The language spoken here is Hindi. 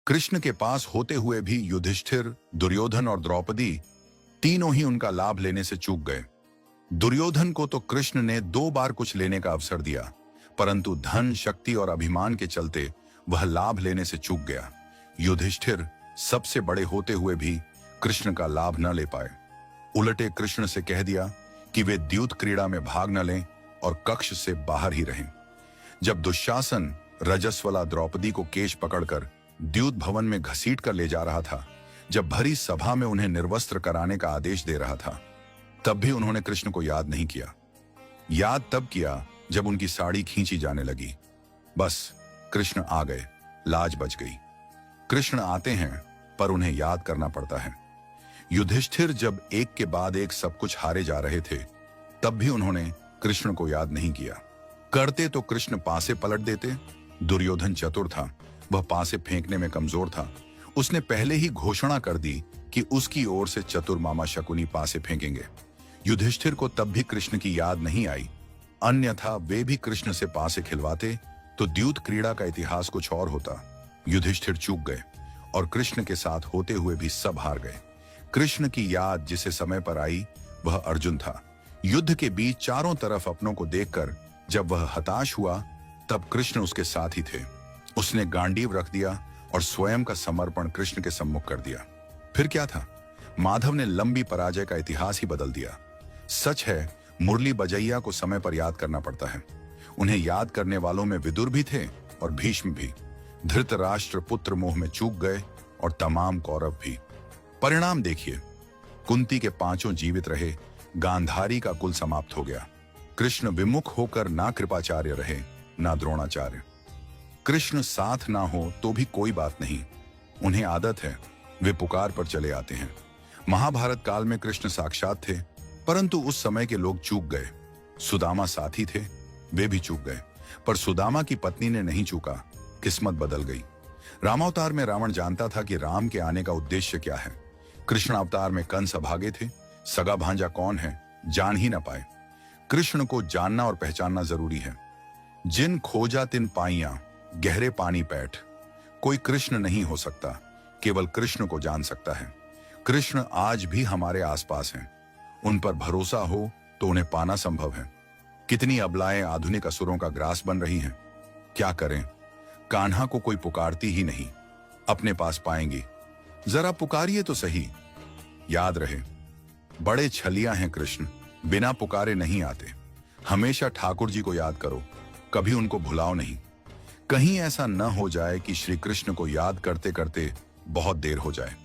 कृष्ण के पास होते हुए भी युधिष्ठिर, दुर्योधन और द्रौपदी तीनों ही उनका लाभ लेने से चूक गए। दुर्योधन को तो कृष्ण ने 2 बार कुछ लेने का अवसर दिया, परंतु धन, शक्ति और अभिमान के चलते वह लाभ लेने से चूक गया। युधिष्ठिर सबसे बड़े होते हुए भी कृष्ण का लाभ न ले पाए। उलटे कृष्ण से कह दिया कि वे द्यूत क्रीड़ा में भाग न लें और कक्ष से बाहर ही रहें। जब दुशासन रजस्वला द्रौपदी को केश पकड़कर द्यूत भवन में घसीट कर ले जा रहा था, जब भरी सभा में उन्हें निर्वस्त्र कराने का आदेश दे रहा था, तब भी उन्होंने कृष्ण को याद नहीं किया। याद तब किया जब उनकी साड़ी खींची जाने लगी। बस कृष्ण आ गए, लाज बच गई। कृष्ण आते हैं पर उन्हें याद करना पड़ता है। युधिष्ठिर जब एक के बाद एक सब कुछ हारे जा रहे थे, तब भी उन्होंने कृष्ण को याद नहीं किया। करते तो कृष्ण पासे पलट देते। दुर्योधन चतुर था, वह पासे फेंकने में कमजोर था। उसने पहले ही घोषणा कर दी कि उसकी ओर से चतुर मामा शकुनी पासे फेंकेंगे। युधिष्ठिर को तब भी कृष्ण की याद नहीं आई, अन्यथा वे भी कृष्ण से पासे खिलवाते तो द्यूत क्रीड़ा का इतिहास कुछ और होता। युधिष्ठिर चूक गए और कृष्ण के साथ होते हुए भी सब हार गए। कृष्ण की याद जिसे समय पर आई वह अर्जुन था। युद्ध के बीच चारों तरफ अपनों को देखकर जब वह हताश हुआ, तब कृष्ण उसके साथ ही थे। उसने गांडीव रख दिया और स्वयं का समर्पण कृष्ण के सम्मुख कर दिया। फिर क्या था? माधव ने लंबी पराजय का इतिहास ही बदल दिया। सच है, मुरली बजैया को समय पर याद करना पड़ता है। उन्हें याद करने वालों में विदुर भी थे और भीष्म भी। धृतराष्ट्र पुत्र मोह में चूक गए और तमाम कौरव भी। परिणाम देखिए, कुंती के 5 जीवित रहे, गांधारी का कुल समाप्त हो गया। कृष्ण विमुख होकर ना कृपाचार्य रहे ना द्रोणाचार्य। कृष्ण साथ ना हो तो भी कोई बात नहीं, उन्हें आदत है, वे पुकार पर चले आते हैं। महाभारत काल में कृष्ण साक्षात थे, परंतु उस समय के लोग चूक गए। सुदामा साथी थे, वे भी चूक गए, पर सुदामा की पत्नी ने नहीं चूका, किस्मत बदल गई। रामावतार में रावण जानता था कि राम के आने का उद्देश्य क्या है। कृष्ण अवतार में कंस अभागे थे, सगा भांजा कौन है जान ही ना पाए। कृष्ण को जानना और पहचानना जरूरी है। जिन खोजा तिन पाइया, गहरे पानी पैठ। कोई कृष्ण नहीं हो सकता, केवल कृष्ण को जान सकता है। कृष्ण आज भी हमारे आसपास हैं। उन पर भरोसा हो तो उन्हें पाना संभव है। कितनी अबलाएं आधुनिक असुरों का ग्रास बन रही हैं। क्या करें, कान्हा को कोई पुकारती ही नहीं, अपने पास पाएंगी। जरा पुकारिए तो सही। याद रहे, बड़े छलिया हैं कृष्ण, बिना पुकारे नहीं आते। हमेशा ठाकुर जी को याद करो, कभी उनको भुलाओ नहीं। कहीं ऐसा न हो जाए कि श्री कृष्ण को याद करते करते बहुत देर हो जाए।